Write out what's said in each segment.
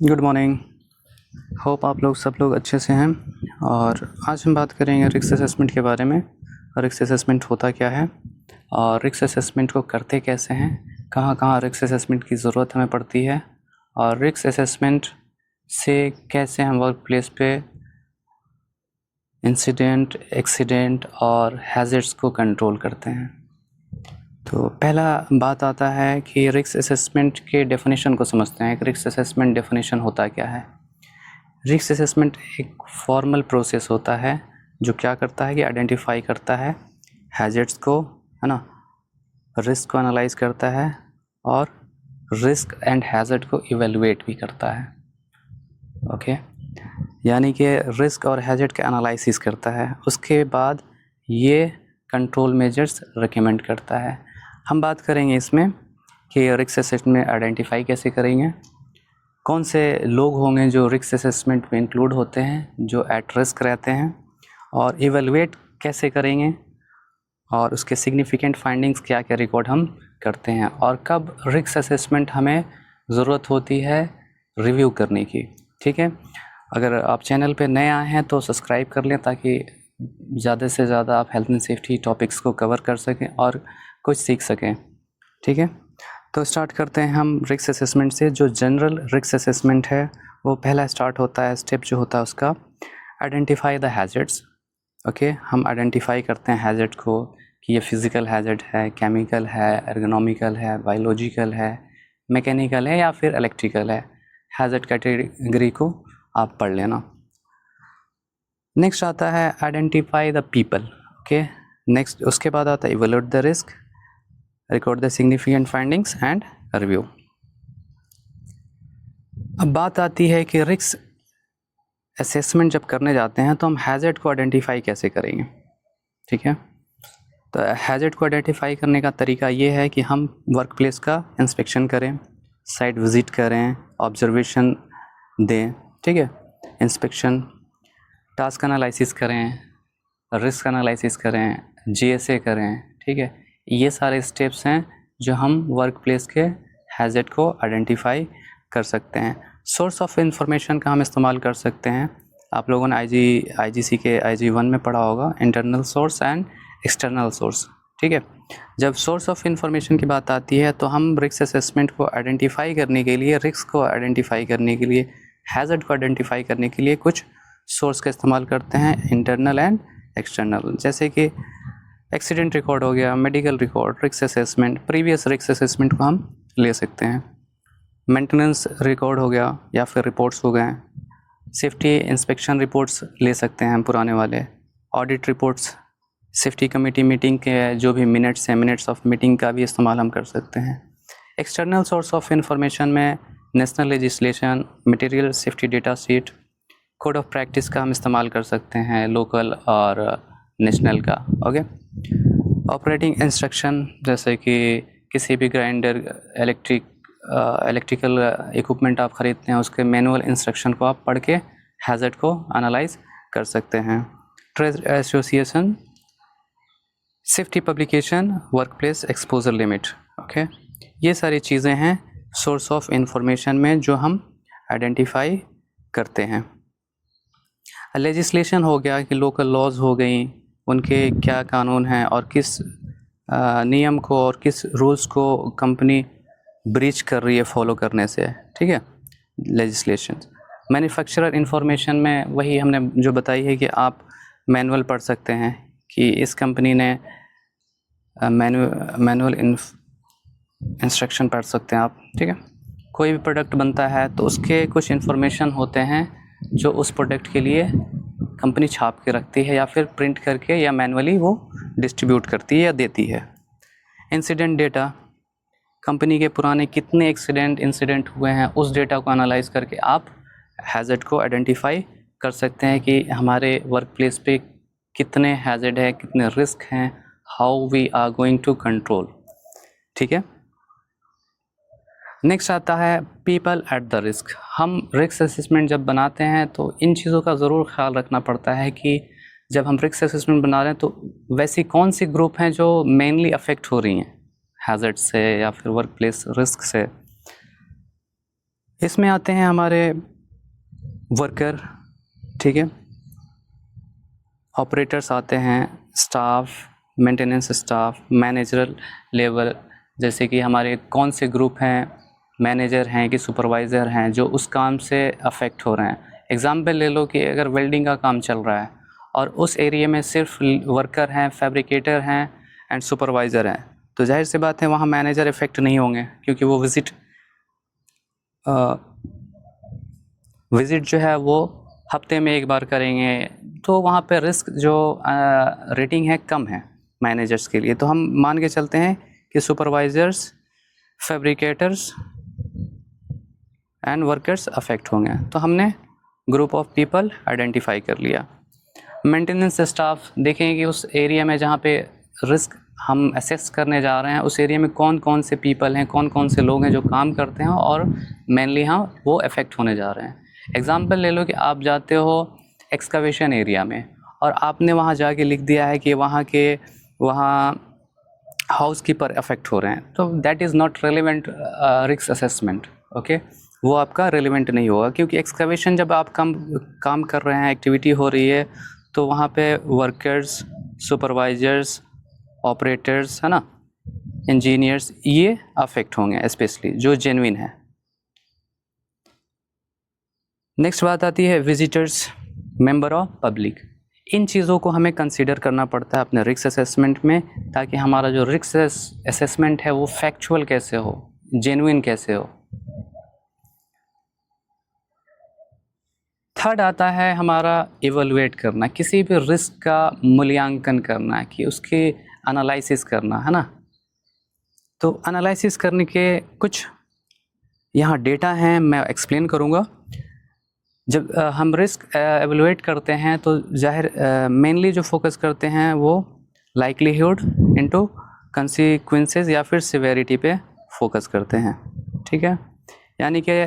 Good morning. Hope आप लोग सब लोग अच्छे से हैं। और आज हम बात करेंगे रिस्क असेसमेंट के बारे में। रिस्क असेसमेंट होता क्या है और रिस्क असेसमेंट को करते कैसे हैं, कहाँ कहाँ रिस्क असेसमेंट की ज़रूरत हमें पड़ती है और रिस्क असेसमेंट से कैसे हम वर्क प्लेस पे इंसिडेंट, एक्सीडेंट और हैज़र्ड्स को कंट्रोल करते हैं। तो पहला बात आता है कि रिस्क असेसमेंट के डेफिनेशन को समझते हैं। एक रिस्क असेसमेंट डेफिनेशन होता क्या है। रिस्क असेसमेंट एक फॉर्मल प्रोसेस होता है जो क्या करता है कि आइडेंटिफाई करता है हैज़र्ड्स को, है ना, रिस्क को एनालाइज करता है और रिस्क एंड हैज़र्ड को इवेलुएट भी करता है। ओके, यानी कि रिस्क और हैज़र्ड का एनालिसिस करता है, उसके बाद ये कंट्रोल मेजर्स रिकमेंड करता है। हम बात करेंगे इसमें कि रिस्क असेसमेंट में आइडेंटिफाई कैसे करेंगे, कौन से लोग होंगे जो रिस्क असेसमेंट में इंक्लूड होते हैं, जो एट रिस्क रहते हैं, और इवेलुएट कैसे करेंगे और उसके सिग्निफिकेंट फाइंडिंग्स क्या क्या रिकॉर्ड हम करते हैं, और कब रिस्क असेसमेंट हमें ज़रूरत होती है रिव्यू करने की। ठीक है, अगर आप चैनल पे नए आए हैं तो सब्सक्राइब कर लें ताकि ज़्यादा से ज़्यादा आप हेल्थ एंड सेफ्टी टॉपिक्स को कवर कर सकें और कुछ सीख सकें। ठीक है, तो स्टार्ट करते हैं हम रिस्क असेसमेंट से। जो जनरल रिस्क असेसमेंट है वो पहला स्टार्ट होता है, स्टेप जो होता है उसका, आइडेंटिफाई द हैज़र्ड्स। ओके, हम आइडेंटिफाई करते हैं हैज़र्ड को कि ये फिज़िकल हैज़र्ड है, केमिकल है, एर्गोनॉमिकल है, बायोलॉजिकल है, मैकेनिकल है या फिर इलेक्ट्रिकल है। हैज़र्ड कैटेगरी को आप पढ़ लेना। नेक्स्ट आता है identify the people. Okay, next उसके बाद आता है evaluate the risk, record the significant findings and review. अब बात आती है कि रिस्क असेसमेंट जब करने जाते हैं तो हम हैज़र्ड को आइडेंटिफाई कैसे करेंगे। ठीक है, तो हैज़र्ड को आइडेंटिफाई करने का तरीका ये है कि हम वर्क प्लेस का इंस्पेक्शन करें, साइट विज़िट करें, ऑब्जर्वेशन दें। ठीक है, इंस्पेक्शन, टास्क एनालिसिस करें, रिस्क एनालिसिस करें, जीएसए करें। ठीक है, ये सारे स्टेप्स हैं जो हम वर्क प्लेस के हैज़र्ड को आइडेंटिफाई कर सकते हैं। सोर्स ऑफ इंफॉर्मेशन का हम इस्तेमाल कर सकते हैं। आप लोगों ने आईजीसी के IG1 में पढ़ा होगा, internal source and external source. ठीक है, जब सोर्स ऑफ इंफॉर्मेशन की बात आती है तो हम रिस्क असेसमेंट को आइडेंटिफाई करने के लिए, रिस्क को आइडेंटिफाई करने के लिए, हैज़र्ड को आइडेंटिफाई करने के लिए कुछ सोर्स का इस्तेमाल करते हैं, इंटरनल एंड एक्सटर्नल। जैसे कि एक्सीडेंट रिकॉर्ड हो गया, medical record, risk assessment, previous risk assessment को हम ले सकते हैं, मेंटेनेंस रिकॉर्ड हो गया या फिर रिपोर्ट्स हो गए, सेफ्टी इंस्पेक्शन रिपोर्ट्स ले सकते हैं हम पुराने वाले, audit reports, safety committee meeting के जो भी मिनट्स हैं, मिनट्स ऑफ मीटिंग का भी इस्तेमाल हम कर सकते हैं। एक्सटर्नल सोर्स ऑफ इंफॉर्मेशन में national legislation, material safety data sheet, code of practice का हम इस्तेमाल कर सकते हैं, लोकल और नेशनल का। ओके, ऑपरेटिंग इंस्ट्रक्शन, जैसे कि किसी भी ग्राइंडर, इलेक्ट्रिकल इक्विपमेंट आप ख़रीदते हैं उसके मैनुअल इंस्ट्रक्शन को आप पढ़ के हैज़र्ड को एनालाइज कर सकते हैं। Trade association, safety publication, work place exposure limit. Okay, ये सारी चीज़ें हैं सोर्स ऑफ इंफॉर्मेशन में जो हम आइडेंटिफाई करते हैं। लेजिस्लेशन हो गया कि लोकल लॉज हो गई, उनके क्या कानून हैं और किस नियम को और किस रूल्स को कंपनी ब्रीच कर रही है फॉलो करने से। ठीक है, लेजिस्लेशन। मैन्युफैक्चरर इंफॉर्मेशन में वही हमने जो बताई है कि आप मैनुअल पढ़ सकते हैं कि इस कंपनी ने मैनुअल इंस्ट्रक्शन पढ़ सकते हैं आप। ठीक है, कोई भी प्रोडक्ट बनता है तो उसके कुछ इन्फॉर्मेशन होते हैं जो उस प्रोडक्ट के लिए कंपनी छाप के रखती है या फिर प्रिंट करके या मैनुअली वो डिस्ट्रीब्यूट करती है या देती है। इंसिडेंट डेटा, कंपनी के पुराने कितने इंसिडेंट हुए हैं उस डेटा को एनालाइज करके आप हैज़र्ड को आइडेंटिफाई कर सकते हैं कि हमारे वर्क प्लेस पे कितने हैज़र्ड है, कितने रिस्क हैं, how we are going to control. ठीक है, नेक्स्ट आता है पीपल एट द रिस्क। हम रिस्क असेसमेंट जब बनाते हैं तो इन चीज़ों का ज़रूर ख्याल रखना पड़ता है कि जब हम रिस्क असेसमेंट बना रहे हैं तो वैसी कौन सी ग्रुप हैं जो मेनली अफेक्ट हो रही हैं हैज़र्ड से या फिर वर्क प्लेस रिस्क से। इसमें आते हैं हमारे वर्कर, ठीक है, ऑपरेटर्स आते हैं, staff, maintenance staff, managerial level, जैसे कि हमारे कौन से ग्रुप हैं, मैनेजर हैं कि सुपरवाइज़र हैं जो उस काम से अफेक्ट हो रहे हैं। एग्ज़ाम्पल ले लो कि अगर वेल्डिंग का काम चल रहा है और उस एरिया में सिर्फ वर्कर हैं, फैब्रिकेटर हैं एंड सुपरवाइज़र हैं, तो जाहिर सी बात है वहाँ मैनेजर इफ़ेक्ट नहीं होंगे, क्योंकि वो विज़िट जो है वो हफ्ते में एक बार करेंगे, तो वहाँ पे रिस्क जो रेटिंग है कम है मैनेजर्स के लिए। तो हम मान के चलते हैं कि supervisors, fabricators and workers affect होंगे। तो हमने ग्रुप ऑफ पीपल आइडेंटिफाई कर लिया। मेंटेनेंस स्टाफ, देखें कि उस एरिया में जहाँ पे रिस्क हम असेस करने जा रहे हैं, उस एरिया में कौन कौन से पीपल हैं, कौन कौन से लोग हैं जो काम करते हैं और मेनली हाँ वो अफेक्ट होने जा रहे हैं। एग्ज़ाम्पल ले लो कि आप जाते हो एक्सकवेशन एरिया में और आपने वहाँ जाके लिख दिया है कि वहाँ हाउस कीपर अफेक्ट हो रहे हैं, तो that is not relevant risk assessment. Okay, वो आपका रेलिवेंट नहीं होगा, क्योंकि एक्सकवेशन जब आप काम कर रहे हैं, एक्टिविटी हो रही है, तो वहाँ पे वर्कर्स, सुपरवाइजर्स, ऑपरेटर्स, है ना, इंजीनियर्स, ये अफेक्ट होंगे स्पेशली जो जेन्युइन है। नेक्स्ट बात आती है विजिटर्स, मेंबर ऑफ पब्लिक। इन चीज़ों को हमें कंसीडर करना पड़ता है अपने रिस्क असेसमेंट में, ताकि हमारा जो रिस्क असेसमेंट है वो फैक्चुअल कैसे हो, जेन्युइन कैसे हो। थर्ड आता है हमारा इवैल्यूएट करना, किसी भी रिस्क का मूल्यांकन करना, कि उसके एनालिसिस करना, है ना। तो एनालिसिस करने के कुछ यहाँ डेटा हैं, मैं एक्सप्लेन करूँगा। जब हम रिस्क एवैल्यूएट करते हैं तो जाहिर मेनली जो फोकस करते हैं वो लाइक्लीहुड इनटू कंसीक्वेंसेस या फिर सिवेरिटी पे फोकस करते हैं, ठीक है। यानी कि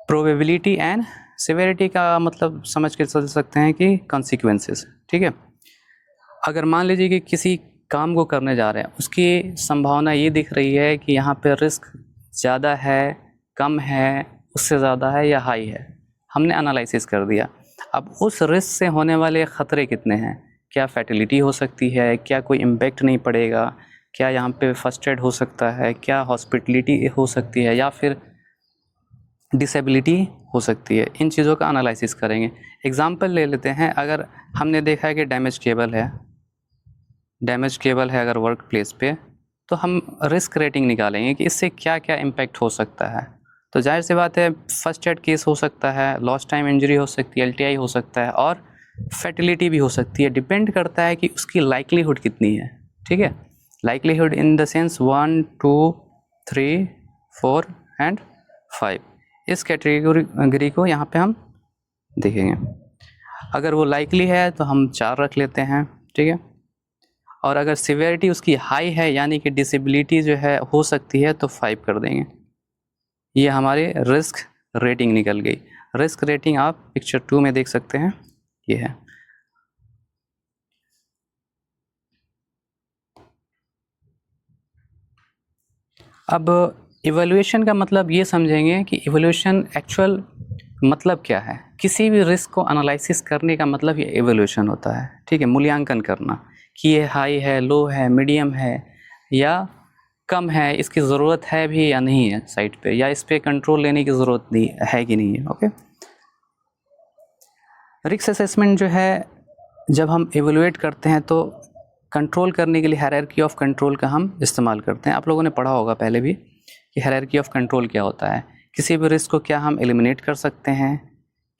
प्रोबेबिलिटी एंड सिवेरिटी का मतलब समझ के चल सकते हैं कि कंसीक्वेंसेस, ठीक है। अगर मान लीजिए कि किसी काम को करने जा रहे हैं, उसकी संभावना ये दिख रही है कि यहाँ पे रिस्क ज़्यादा है, कम है, उससे ज़्यादा है या हाई है, हमने एनालिसिस कर दिया। अब उस रिस्क से होने वाले ख़तरे कितने हैं, क्या फैटिलिटी हो सकती है, क्या कोई इम्पैक्ट नहीं पड़ेगा, क्या यहाँ पे फर्स्ट एड हो सकता है, क्या हॉस्पिटलिटी हो सकती है या फिर डिसेबिलिटी हो सकती है, इन चीज़ों का एनालिसिस करेंगे। एग्ज़ाम्पल ले लेते हैं, अगर हमने देखा है कि डैमेज केबल है अगर वर्क प्लेस पे, तो हम रिस्क रेटिंग निकालेंगे कि इससे क्या क्या इम्पैक्ट हो सकता है। तो जाहिर सी बात है फर्स्ट एड केस हो सकता है, लॉस्ट टाइम इंजरी हो सकती है, LTI हो सकता है और फैटिलिटी भी हो सकती है। डिपेंड करता है कि उसकी लाइक्लीहुड कितनी है, ठीक है। Likelihood in the sense 1, 2, 3, 4 and 5, इस कैटेगरी को यहाँ पे हम देखेंगे। अगर वो लाइकली है तो हम 4 रख लेते हैं, ठीक है। और अगर सिवियरिटी उसकी हाई है यानी कि डिसेबिलिटी जो है हो सकती है, तो 5 कर देंगे। ये हमारे रिस्क रेटिंग निकल गई। रिस्क रेटिंग आप पिक्चर 2 में देख सकते हैं, ये है। अब इवैल्यूएशन का मतलब ये समझेंगे कि इवैल्यूएशन एक्चुअल मतलब क्या है। किसी भी रिस्क को एनालिसिस करने का मतलब ये इवैल्यूएशन होता है, ठीक है। मूल्यांकन करना कि ये हाई है, लो है, मीडियम है या कम है, इसकी ज़रूरत है भी या नहीं है साइट पे, या इस पे कंट्रोल लेने की ज़रूरत नहीं है कि नहीं है। ओके, रिस्क असेसमेंट जो है जब हम इवैल्यूएट करते हैं तो कंट्रोल करने के लिए हायरार्की ऑफ कंट्रोल का हम इस्तेमाल करते हैं। आप लोगों ने पढ़ा होगा पहले भी कि हायरार्की ऑफ कंट्रोल क्या होता है। किसी भी रिस्क को क्या हम एलिमिनेट कर सकते हैं,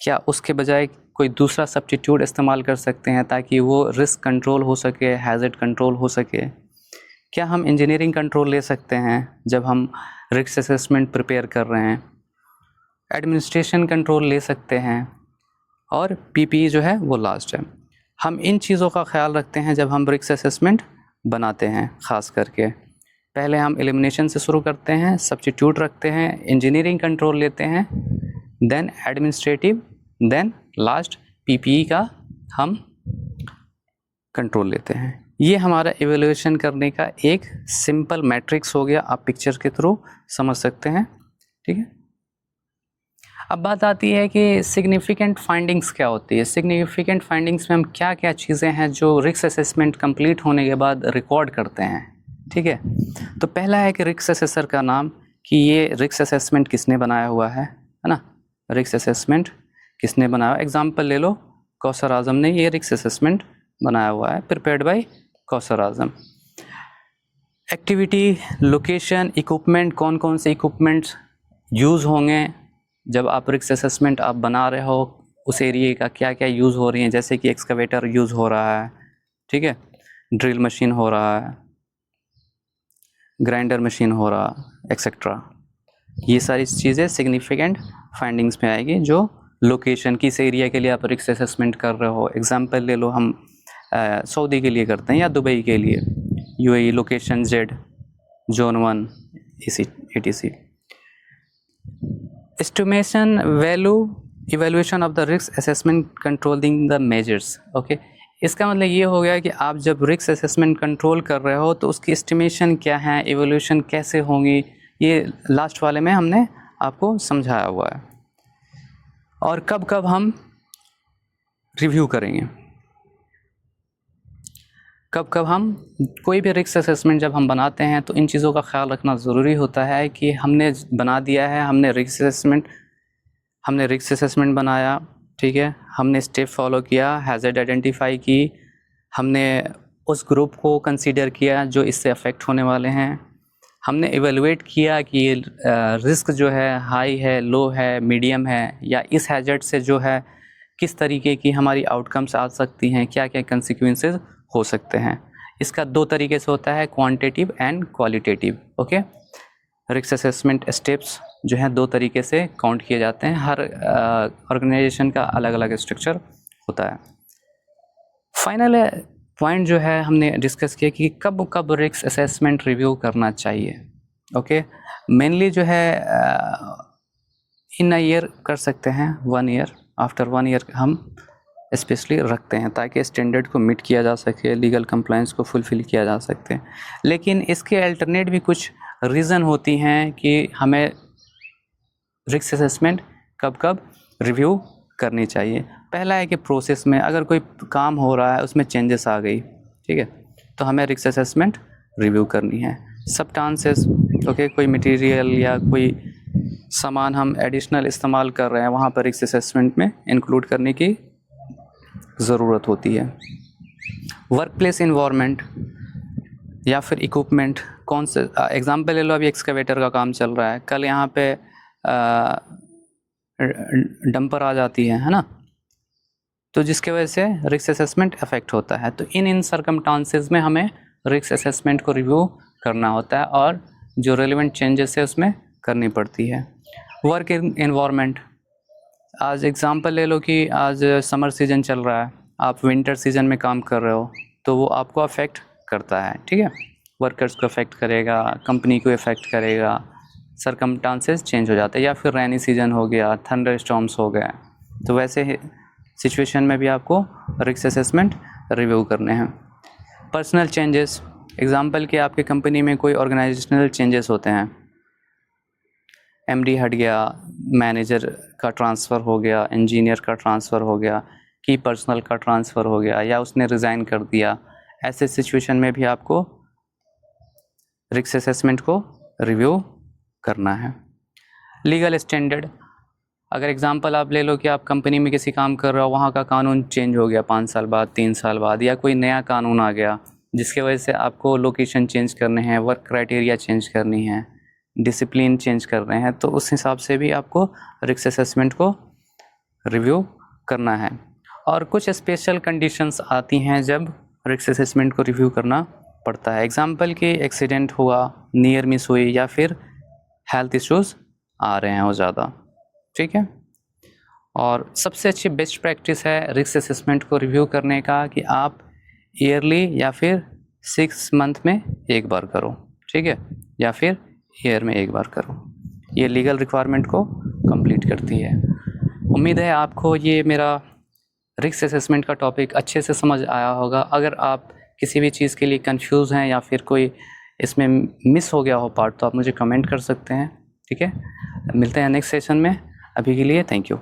क्या उसके बजाय कोई दूसरा सब्स्टिट्यूट इस्तेमाल कर सकते हैं ताकि वो रिस्क कंट्रोल हो सके, हैज़र्ड कंट्रोल हो सके। क्या हम इंजीनियरिंग कंट्रोल ले सकते हैं जब हम रिस्क असेसमेंट प्रिपेयर कर रहे हैं। एडमिनिस्ट्रेशन कंट्रोल ले सकते हैं और PPE जो है वो लास्ट है। हम इन चीज़ों का ख्याल रखते हैं जब हम रिस्क असेसमेंट बनाते हैं। ख़ास करके पहले हम एलिमिनेशन से शुरू करते हैं, सब्स्टिट्यूट रखते हैं, इंजीनियरिंग कंट्रोल लेते हैं, then administrative, then last PPE का हम कंट्रोल लेते हैं। ये हमारा एवेल्यूएशन करने का एक सिंपल मैट्रिक्स हो गया, आप पिक्चर के थ्रू समझ सकते हैं, ठीक है। अब बात आती है कि सिग्निफिकेंट फाइंडिंग्स क्या होती है। सिग्निफिकेंट फाइंडिंग्स में हम क्या क्या चीज़ें हैं जो रिस्क असेसमेंट कंप्लीट होने के बाद रिकॉर्ड करते हैं, ठीक है। तो पहला है कि रिस्क असेसर का नाम, कि ये रिस्क असेसमेंट किसने बनाया हुआ है ना। रिस्क असेसमेंट किसने बनाया, एग्जाम्पल ले लो, कौसर आजम ने ये रिस्क असेसमेंट बनाया हुआ है, prepared by Kausar Azam. Activity, location, equipment, कौन कौन से इक्विपमेंट्स यूज़ होंगे जब आप रिस्क असेसमेंट आप बना रहे हो, उस एरिया का क्या क्या यूज़ हो रही है, जैसे कि एक्सकवेटर यूज़ हो रहा है, ठीक है, ड्रिल मशीन हो रहा है, ग्राइंडर मशीन हो रहा, एक्सेट्रा। ये सारी चीज़ें सिग्निफिकेंट फाइंडिंग्स में आएगी जो लोकेशन, किस एरिया के लिए आप रिस्क असेसमेंट कर रहे हो। एग्जांपल ले लो, हम सऊदी के लिए करते हैं या दुबई के लिए, UAE location Z, zone 1, etc. Estimation, value, evaluation of the risk assessment controlling the measures. Okay, इसका मतलब ये हो गया कि आप जब रिस्क असेसमेंट कंट्रोल कर रहे हो तो उसकी एस्टिमेशन क्या है, इवैल्यूएशन कैसे होंगी, ये लास्ट वाले में हमने आपको समझाया हुआ है। और कब कब हम रिव्यू करेंगे, कब कब हम कोई भी रिस्क असेसमेंट जब हम बनाते हैं तो इन चीज़ों का ख्याल रखना ज़रूरी होता है कि हमने बना दिया है, हमने रिस्क असेसमेंट बनाया, ठीक है, हमने स्टेप फॉलो किया, हैज़र्ड आइडेंटिफाई की, हमने उस ग्रुप को कंसीडर किया जो इससे अफेक्ट होने वाले हैं, हमने इवेलुएट किया कि ये रिस्क जो है हाई है, लो है, मीडियम है, या इस हैज़र्ड से जो है किस तरीके की हमारी आउटकम्स आ सकती हैं, क्या क्या कंसिक्वेंसेस हो सकते हैं। इसका दो तरीके से होता है, quantitative and qualitative. Okay, risk assessment steps जो हैं दो तरीके से काउंट किए जाते हैं, हर ऑर्गेनाइजेशन का अलग अलग स्ट्रक्चर होता है। फाइनल पॉइंट जो है हमने डिस्कस किया कि कब कब रिस्क असेसमेंट रिव्यू करना चाहिए। ओके, मेनली जो है इन अ ईयर कर सकते हैं, 1 ईयर, आफ्टर 1 ईयर हम स्पेशली रखते हैं ताकि स्टैंडर्ड को मीट किया जा सके, लीगल कंप्लायंस को फुलफ़िल किया जा सकते। लेकिन इसके अल्टरनेट भी कुछ रीज़न होती हैं कि हमें रिस्क असेसमेंट कब कब रिव्यू करनी चाहिए। पहला है कि प्रोसेस में अगर कोई काम हो रहा है उसमें चेंजेस आ गई, ठीक है, तो हमें रिस्क असेसमेंट रिव्यू करनी है। सब्सटेंसेस, ओके, कोई मटेरियल या कोई सामान हम एडिशनल इस्तेमाल कर रहे हैं, वहाँ पर रिस्क असेसमेंट में इंक्लूड करने की ज़रूरत होती है। वर्क प्लेस इन्वायरमेंट या फिर इक्विपमेंट, कौन से एग्जांपल ले लो, अभी एक्सकवेटर का काम चल रहा है, कल यहाँ पे डंपर आ जाती है ना, तो जिसके वजह से रिस्क असेसमेंट अफेक्ट होता है। तो इन सर्कमस्टांसेस में हमें रिस्क असेसमेंट को रिव्यू करना होता है और जो रेलिवेंट चेंजेस है उसमें करनी पड़ती है। वर्क इन्वायरमेंट, आज एग्जांपल ले लो कि आज समर सीज़न चल रहा है, आप विंटर सीज़न में काम कर रहे हो, तो वो आपको अफेक्ट करता है, ठीक है, वर्कर्स को अफेक्ट करेगा, कंपनी को अफेक्ट करेगा, सर्कमस्टांसेस चेंज हो जाते हैं। या फिर रेनी सीज़न हो गया, थंडर स्टॉर्म्स हो गए, तो वैसे सिचुएशन में भी आपको रिस्क असेसमेंट रिव्यू करने हैं। पर्सनल चेंजेस, एग्जांपल कि आपके कंपनी में कोई ऑर्गेनाइजेशनल चेंजेस होते हैं, एमडी हट गया, मैनेजर का ट्रांसफ़र हो गया, इंजीनियर का ट्रांसफ़र हो गया, की पर्सनल का ट्रांसफ़र हो गया, या उसने रिज़ाइन कर दिया, ऐसे सिचुएशन में भी आपको रिस्क असेसमेंट को रिव्यू करना है। लीगल स्टैंडर्ड, अगर एग्जांपल आप ले लो कि आप कंपनी में किसी काम कर रहे हो, वहाँ का कानून चेंज हो गया 5 साल बाद, 3 साल बाद, या कोई नया कानून आ गया जिसके वजह से आपको लोकेशन चेंज करने हैं, वर्क क्राइटेरिया चेंज करनी है, डिसिप्लिन चेंज कर रहे हैं, तो उस हिसाब से भी आपको रिस्क असेसमेंट को रिव्यू करना है। और कुछ स्पेशल कंडीशंस आती हैं जब रिस्क असेसमेंट को रिव्यू करना पड़ता है। एग्जांपल कि एक्सीडेंट हुआ, नियर मिस हुई, या फिर हेल्थ इश्यूज़ आ रहे हैं वो ज़्यादा, ठीक है। और सबसे अच्छी बेस्ट प्रैक्टिस है रिस्क असेसमेंट को रिव्यू करने का कि आप ईयरली या फिर 6 मंथ में एक बार करो, ठीक है, या फिर ईयर में एक बार करो। ये लीगल रिक्वायरमेंट को कंप्लीट करती है। उम्मीद है आपको ये मेरा रिस्क असेसमेंट का टॉपिक अच्छे से समझ आया होगा। अगर आप किसी भी चीज़ के लिए कंफ्यूज हैं या फिर कोई इसमें मिस हो गया हो पार्ट, तो आप मुझे कमेंट कर सकते हैं, ठीक है। मिलते हैं नेक्स्ट सेशन में। अभी के लिए थैंक यू।